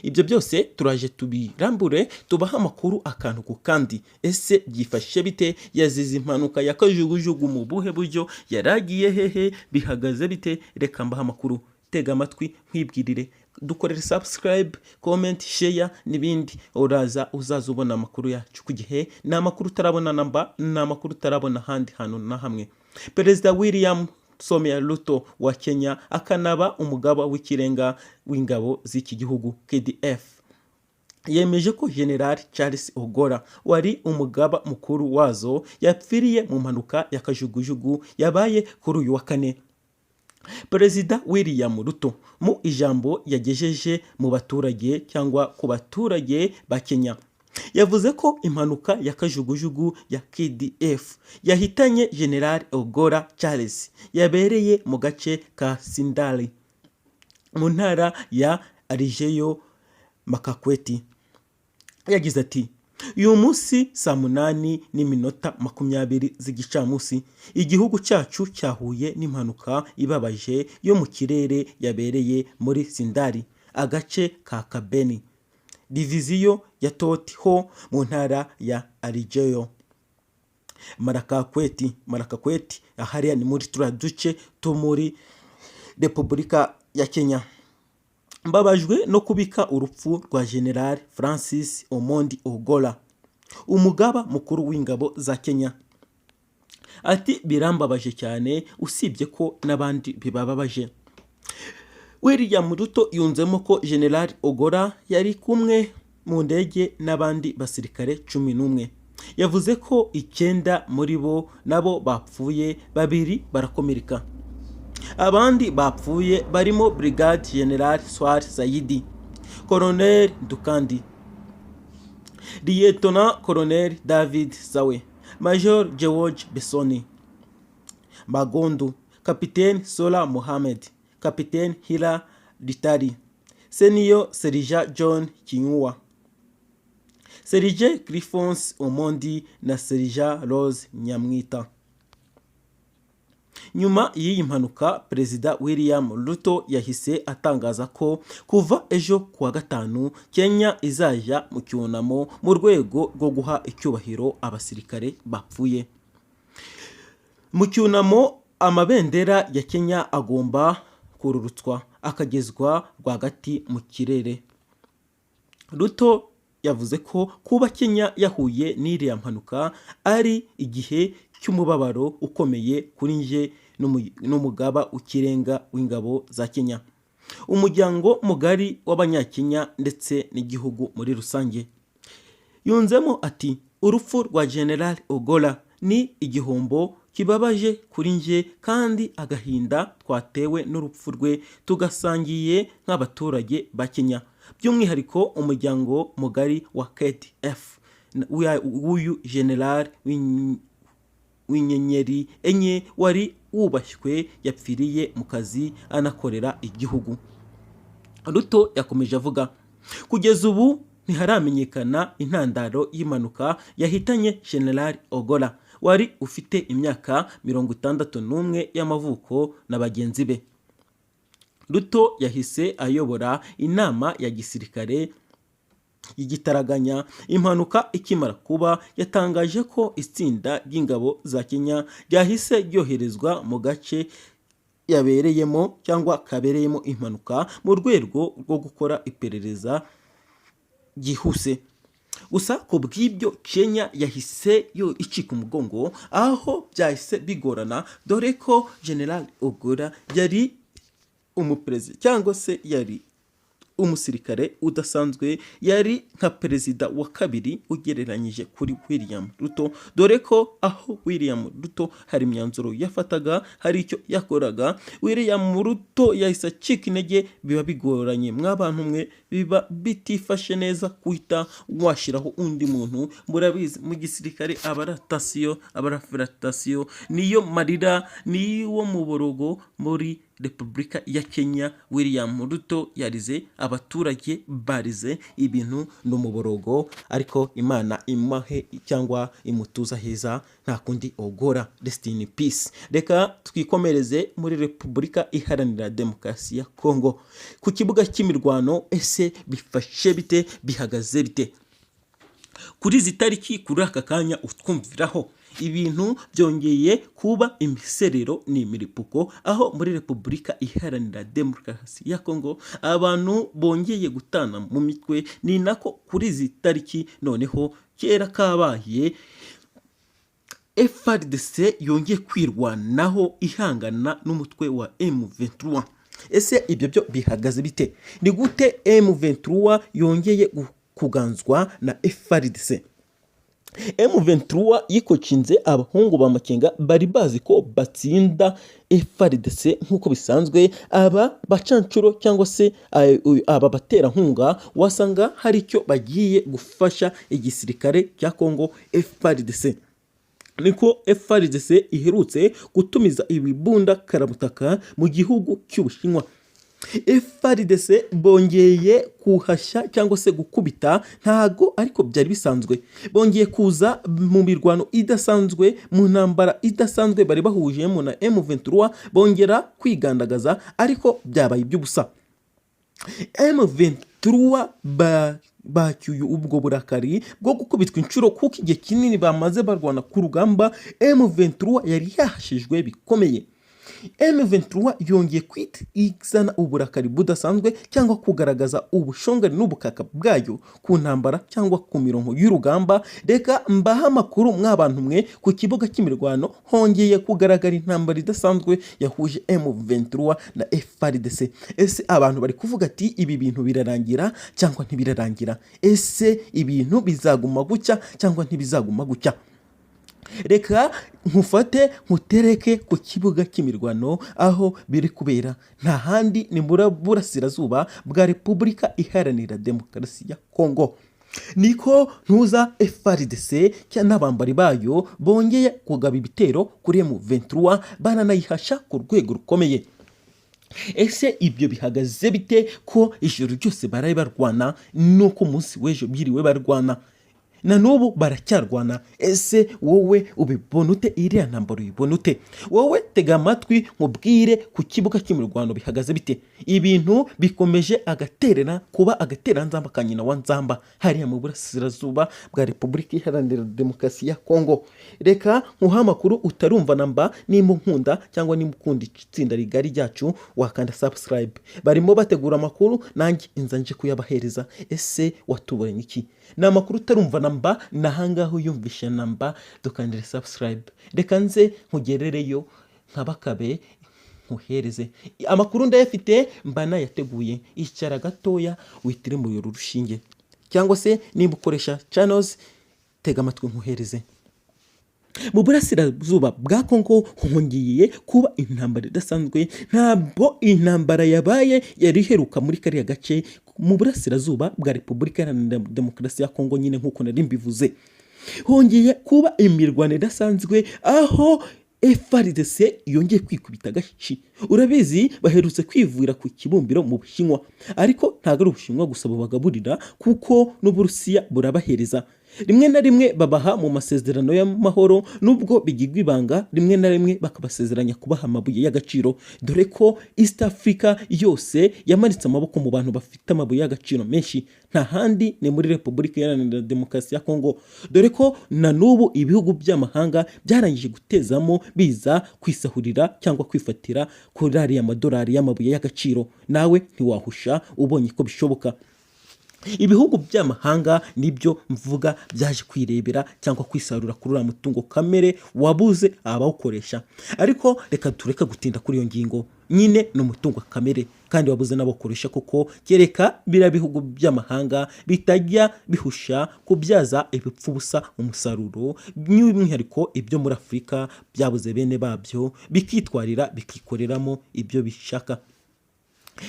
Ibyo byose turaje tubirambure tubaha amakuru akantu ku kandi. Ese byifashe bite? Yazize impanuka ya kajugujugu mu buhe buryo? Yaragiye hehe? Bihagaze bite? Reka mbaha amakuru. Tega amatwi nkwibwirire, dukorere subscribe, comment, share n'ibindi. Uzaza ubona amakuru yacu ku gihe. Ni amakuru utarabona namba, ni amakuru utarabona handi hantu na hamwe. Perezida William Ruto wa Kenya akanaba umugaba w'ikirenga w'ingabo z'iki gihugu KDF yemeje ko General Charles Ogora wari umugaba mukuru wazo yapfiriye mu mpanuka ya kajugujugu yabaye kuri uyu wa kane. Perezida William Ruto mu ijambo yagejeje mu baturage cyangwa ku baturage ba Kenya yavuze ko impanuka ya kajugujugu ya KDF yahitanye General Ogora Charles yabereye mu gace ka Sindali mu ntara ya Arigeyo Makakweti. Yagize ati, uyu munsi saa 8:20 z'igicamunsi igihugu cyacu cyahuye n'impanuka ibabaje yo mu kirere yabereye muri Sindali, agace ka Kabeni, diviziyo ya Toti ho mu ntara ya Arigeyo Makakweti ahariya ni muri turiya duce to muri Repubulika ya Kenya. Mbabajwe no kubika urupfu rwa General Francis Omondi Ogora, umugaba mukuru w'ingabo za Kenya. Ati, birambabaje cyane usibye ko n'abandi bibababaje. William Ruto yunzemo ko General Ogora yari kumwe mu ndege n'abandi basirikare 11. Yavuze ko 9 muri bo nabo bapfuye, 2 barakomereka. Abandi bapfuye barimo Brigade General Swar Zaidi, Colonel Dukandi, Lieutenant Colonel David Zawe, Major George Besoni Magondu, Capitaine Sola Mohamed, Capitaine Hila Litari, Senior Serija John Kinyua, Serije Griffons Omondi na Serija Rose Nyamwita. Nyuma y'iyi mpanuka, Perezida William Ruto yahise atangaza ko kuva ejo kuwa gatanu Kenya izajya mu cyunamo mu rwego rwo guha icyubahiro abasirikare bapfuye. Mu cyunamo amabendera ya Kenya agomba kururutswa akagezwa rwagati mu kirere. Ruto yavuze ko kuba Kenya yahuye n'iriya mpanuka ari igihe cy'umubabaro ukomeye kuri nje n'umugaba ukirenga w'ingabo za Kenya, umuryango mugari w'abanyakenya ndetse n'igihugu muri rusange. Yunzemo ati, urupfu rwa General Ogora ni igihombo kibabaje kuri nje kandi agahinda twatewe n'urupfu rwe tugasangiye nk'abaturage ba Kenya, by'umwihariko umuryango mugari wa KDF w'uyu General w'inyenyeri enye wari wubashywe yapfiriye mu kazi anakorera igihugu. Ruto yakomeje avuga, kugeza ubu ntiharamenyekana intandaro y'impanuka yahitanye General Ogora wari ufite imyaka 61 y'amavuko na bagenzi be. Ruto yahise ayobora inama ya gisirikare y'igitaraganya impanuka ikimara kuba. Yatangaje ko itsinda ry'ingabo za Kenya ryahise ryoherezwa mu gace yabereyemo cyangwa kabereyemo impanuka mu rwego rwo gukora iperereza gihuse. Gusa ku bw'ibyo Kenya yahise icika umugongo, aho byahise bigorana, dore ko General Ogora yari umuperezida cyangwa se yari umusirikare udasanzwe, yari nka perezida wa kabiri ugereranyije kuri William Ruto, dore ko aho William Ruto hari imyanzuro yafataga, hari icyo yakoraga, William Ruto yahise acika intege. Biba bigoranye mw'abantu mwe, biba bitifashe neza kuhita washiraho undi muntu. Murabizi mu gisirikare abaratasiyo niyo marira, niwo muborogo muri Repubulika ya Kenya William Ruto yarize, abaturage barize, ibintu n'umuborogo, ariko Imana imahe cyangwa imutuza heza, nta kundi ogora. Rest in peace. Reka twikomereze muri Repubulika Iharanira Demokarasi ya Kongo. Ku kibuga cy'imirwano ese bifashe bite, bihagaze bite? Kuri izi tariki, kuri aka kanya utwumviraho, ibintu byongeye kuba imiserero n'imiripuko, aho muri Repubulika Iharanira Demokarasi ya Kongo abantu bongeye gutana mu mitwe. Ni nako kuri izi tariki noneho kera kabaye Fardc yongeye kwirwanaho ihangana n'umutwe wa M23. Ese ibyo byo bihagaze bite? Ni gute M23 yongeye kuganzwa na Fardc? M23 yikocinze abahungu ba Makenga bari bazi ko batsinda Fardc nk'uko bisanzwe. Aba bacancuro cyangwa se aba batera nkunga wasanga hari icyo bagiye gufasha igisirikare cya Kongo Fardc. Niko Fardc iherutse gutumiza ibibunda karabutaka mu gihugu cy'Ubushinwa. Fardc bongeye kuhashya cyangwa se gukubita, ntago ariko byari bisanzwe. Bongeye kuza mu mirwano idasanzwe, mu ntambara idasanzwe bari bahujemo na M23, bongera kwigandagaza, ariko byabaye iby'ubusa. M23 bacyuye ubwo burakari bwo gukubitwa inshuro, kuko igihe kinini bamaze barwana ku rugamba M23 yari yahashijwe bikomeye. M23 yongeye kwitizana uburakari budasanzwe cyangwa kugaragaza ubushongari n'ubukaka bwayo ku ntambara cyangwa ku mirongo y'urugamba. Reka mbaha amakuru mw'abantu mwe, ku kibuga cy'imirwano hongeye kugaragara intambara idasanzwe yahuje M23 na Fardc. Ese abantu bari kuvuga ati ibi bintu birarangira cyangwa ntibirarangira? Ese ibintu bizaguma gucya cyangwa ntibizaguma gucya? Reka nkufate nkutereke ku kibuga cy'imirwano aho biri kubera, nta handi ni burasirazuba bwa Repubulika Iharanira Demokarasi ya Kongo. Niko ntuza Fardc n'abambari bayo bongeye kugaba ibitero kuri M23, bananayihasha ku rwego rukomeye. Ese ibyo bihagaze bite ko ijoro ryose baraye barwana, nuko umunsi w'ejo biriwe barwana, na n'ubu baracyarwana? Ese wowe ubibona ute? Iriya ntambaro ubibona ute? Wowe tega amatwi nkubwire ku kibuga cy'imirwano bihagaze bite. Ibintu bikomeje agaterera kuba agateranzamba ka nyina wa nzamba hariya mu burasirazuba bwa Repubulika Iharanira Demokarasi ya Kongo. Reka nkuha amakuru utarumva namba, nimba nkunda cyangwa nimba ukunda itsinda rigari ryacu wakanda subscribe. Barimo bategura amakuru, nanjye inzanje kuyabahereza. Ese watubonye iki? Na amakuru utarumva namba, nahangaho yumvisha namba, dukandire subscribe. Reka nze nkugerereyo nkabakabe nkuhereze amakuru ndayafite, mba nayateguye. Icara gatoya witire mu rushinge, cyangwa se nimba ukoresha channels, tega amatwi nkuhereze. Mu burasirazuba bwa Kongo hongeye kuba intambara idasanzwe. Ntabwo intambara yabaye yari iheruka muri kariya gace mu burasirazuba bwa Repubulika Iharanira Demokarasi ya Kongo. Nyine nk'uko nari mbivuze, hongeye kuba imirwano idasanzwe aho Fardc yongeye kwikubita gashi. Urabizi baherutse kwivura ku kibumbiro mu Bushinwa, ariko ntago ari Ubushinwa gusa bubagaburira, kuko n'Uburusiya burabahereza. Rimwe na rimwe babaha mu masezerano y'amahoro, nubwo bigirwa ibanga. Rimwe na rimwe bakabasezeranya kubaha amabuye y'agaciro, dore ko East Africa yose yamanitse amaboko mu bantu bafite amabuye y'agaciro menshi. Nta handi ni muri Repubulika Iharanira Demokarasi ya Kongo, dore ko na n'ubu ibihugu by'amahanga byarangije gutezamo, biza kwisahurira cyangwa kwifatira kuri ariya amadolari y'amabuye y'agaciro. Nawe ntiwahusha ubonye ko bishoboka. Ibihugu by'amahanga nibyo mvuga byaje kwirebera cyangwa kwisarura kuri uriya mutungo kamere wabuze abawukoresha. Ariko reka tureka gutinda kuri iyo ngingo. Nyine no mutungo kamere kandi wabuze n'abakoresha, kuko kereka bira bihugu by'amahanga bitajya bihusha kubyaza ibipfu busa umusaruro, by'umwihariko ibyo muri Afurika byabuze bene babyo, bikitwarira bikikoreramo ibyo bishaka.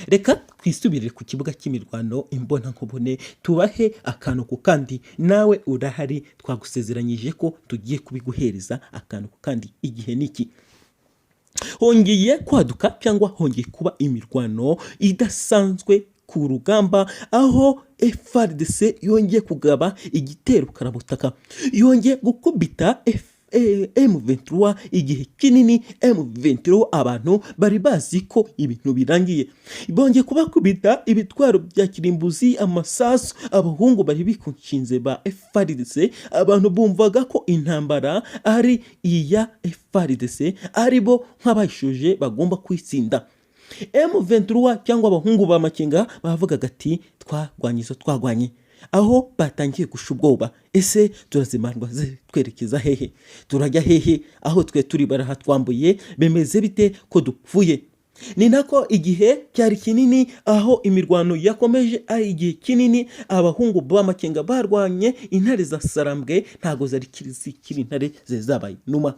Reka twisubirire ku kibuga cy'imirwano imbona nkubone, tubahe akantu ku kandi. Nawe urahari, twagusezeranyije ko tugiye kubiguhereza akantu ku kandi. Igihe niki? hongeye kwaduka cyangwa hongeye kuba imirwano idasanzwe ku rugamba, aho Fardc yongeye kugaba igitero karabutaka, yongeye gukubita M23 igihe kinini. M23 abantu bari bazi ko ibintu birangiye, bongeye kubakubita ibitwaro bya kirimbuzi, amasasu. Abahungu bari bikunshinze ba Fardc, abantu bumvaga ko intambara ari iya Fardc, aribo nk'abayishoje bagomba kwitsinda. M23 cyangwa abahungu ba Makenga bavugaga ati twagwanye, aho batangiye gusha ubwoba. Ese turazimanwa twerekeza hehe? Turajya hehe? Aho twe turi barahatwambuye, bemeze bite ko dupfuye? Ni nako igihe cyari kinini, aho imirwano yakomeje ari igihe kinini. Abahungu ba Makenga barwanye intare za Sarambwe, ntago zari kiri intare zabaye Nyuma.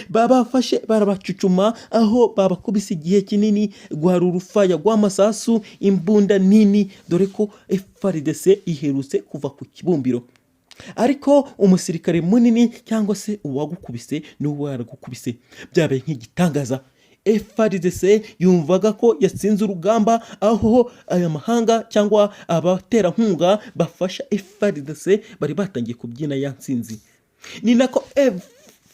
Babafashe barabacucuma, aho babakubise igihe kinini, gwari urufaya rw'amasasu, imbunda nini, dore ko Fardc iherutse kuva ku kibumbiro. Ariko umusirikare munini cyangwa se uwagukubise n'uwo yaragukubise byabaye nk'igitangaza. Fardc yumvaga ko yatsinze urugamba, aho aya mahanga cyangwa abaterankunga bafasha Fardc bari batangiye kubyina yatsinzi. Ni nako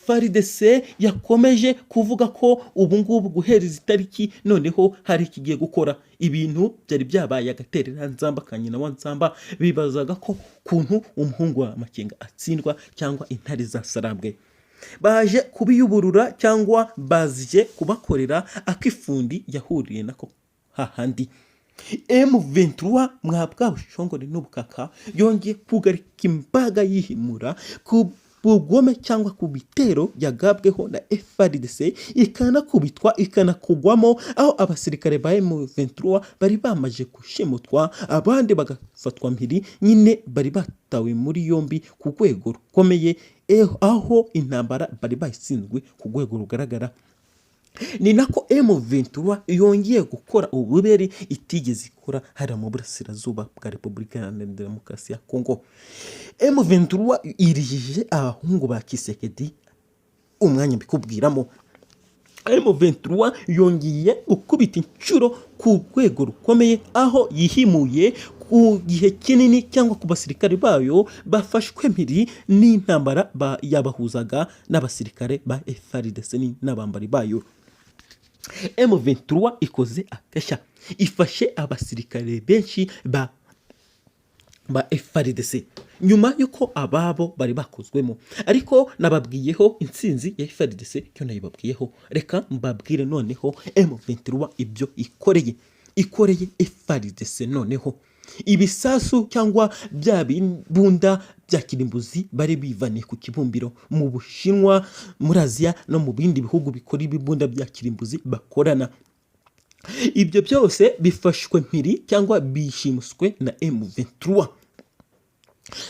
Fardc yakomeje kuvuga ko ubu ngubu guhereza itariki noneho hari ikigiye gukora. Ibintu byari byabaye agaterera nzamba kanyina wa nzamba, bibazaga ko kuntu umuhungu wa Makenga atsindwa cyangwa intare za Sarambwe. Baje kubiyuburura cyangwa bazije kubakorera akifundi yahuriye nako hahandi. M23 mwabwa bushongore n'ubukaka yongeye kugarika imbaga yihimura ku bugome cyangwa ku bitero yagabweho na Fardc, ikanakubitwa ikanakugwamo, aho abasirikare ba M23 bari bamaje gushimutwa, abandi bagafatwa mpiri. Nyine bari batawe muri yombi ku rwego rukomeye, aho intambara bari bayitsinzwe ku rwego rugaragara. Ni nako M23 yongeye gukora ububeri itigeze ikora hara mu burasirazuba bwa Repubulika Iharanira Demokarasi ya Kongo. M23 irije abahungu ba Thsiseked umwanya mbikubwiramo. M23 yongeye gukubita inshuro ku rwego rukomeye, aho yihimuye ku gihe kinini cyangwa ku basirikare bayo bafashwe mpiri n'intambara yabahuzaga n'abasirikare ba Fardc n'abambari bayo. M23 ikoze agashya, ifashe abasirikare benshi ba Fardc nyuma yuko ababo bari bakozwemo. Ariko nababwiyeho intsinzi ya Fardc, cyo nayibabwiyeho. Reka mbabwire noneho M23 ibyo ikoreye Fardc. Noneho ibisasu cyangwa bya bunda bya kirimbuzi bari bivaniye ku kibumbiro mu Bushinwa, muri Aziya no mu bindi bihugu bikora ibibunda bya kirimbuzi bakorana. Ibyo byose bifashwe mpiri cyangwa bishimuswe na M23.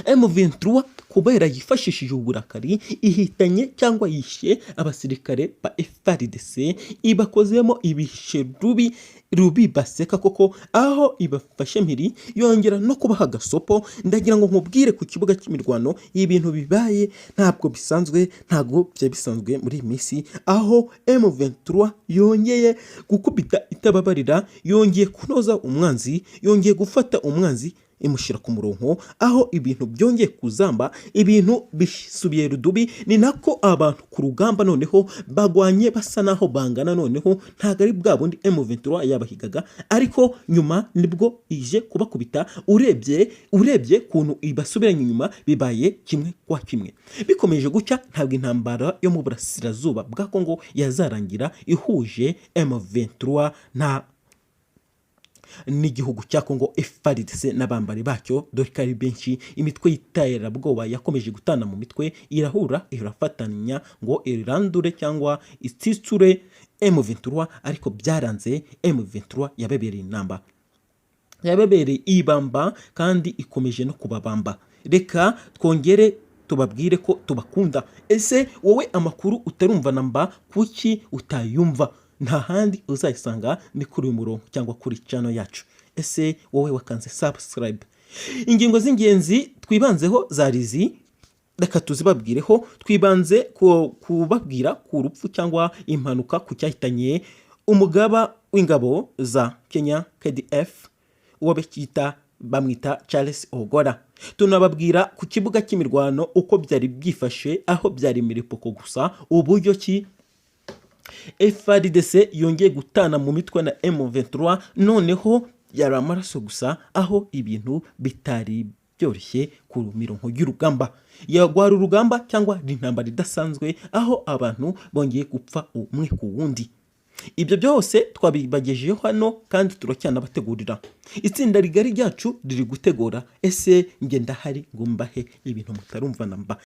M23 kubera yifashishije uburakari ihitanye cyangwa yishe abasirikare ba Fardc, ibakozemo ibishe rubi baseka koko, aho ibafashe mpiri yongera no kubaha gasopo. Ndagira ngo nkubwire ku kibuga cy'imirwano ibintu bibaye ntabwo bisanzwe, ntabwo bisanzwe muri misi, aho M23 yongeye gukubita itababarira, yongeye kunoza umwanzi, yongeye gufata umwanzi imushira ku murongo, aho ibintu byongeye kuzamba, ibintu bisubiye rudubi. Ni nako abantu ku rugamba noneho bagwanye basa naho bangana, noneho ntago ari bwa bundi M23 yabahigaga, ariko nyuma nibwo ije kubakubita. Urebye kuntu ibasubiranye inyuma, bibaye kimwe kwa kimwe. Bikomeje gucya, ntabwo intambara yo mu burasirazuba bwa Kongo yazarangira ihuje M23 n'igihugu cya Kongo. Fardc n'abambari bacyo dore ko ari benshi, imitwe y'iterabwoba yakomeje gutana mu mitwe, irahura irafatanya ngo irandure cyangwa istitsure M23, ariko byaranze. M23 yabebereye inamba, yabebereye ibamba, kandi ikomeje no kubabamba. Reka twongere tubabwire ko tubakunda. Ese wowe amakuru utarumva namba kuki utayumva? Nta handi uzayisanga ni kuri uyu murongo cyangwa kuri channel yacu. Ese wowe wakanze subscribe? Ingingo z'ingenzi twibanzeho zarizi: reka tuzibabwireho. Twibanze kubabwira ku rupfu cyangwa impanuka ku cyahitanye umugaba w'ingabo za Kenya KDF uwo bamwita Charles Ogora. Tunababwira ku kibuga cy'imirwano uko byari byifashe, aho byari miripoko gusa, uburyo ki Fardc yongeye gutana mu mitwe na M23, noneho yari amaraso gusa, aho ibintu bitari byoroshye ku mirongo y'urugamba. Yagwara urugamba cyangwa intambara idasanzwe, aho abantu bongeye gupfa umwe ku wundi. Ibyo byose twabibagejejeho hano kandi turacyanabategurira. Itsinda rigari ryacu riri gutegura, ese nge ndahari ngo mbahe ibintu mutarumva namba.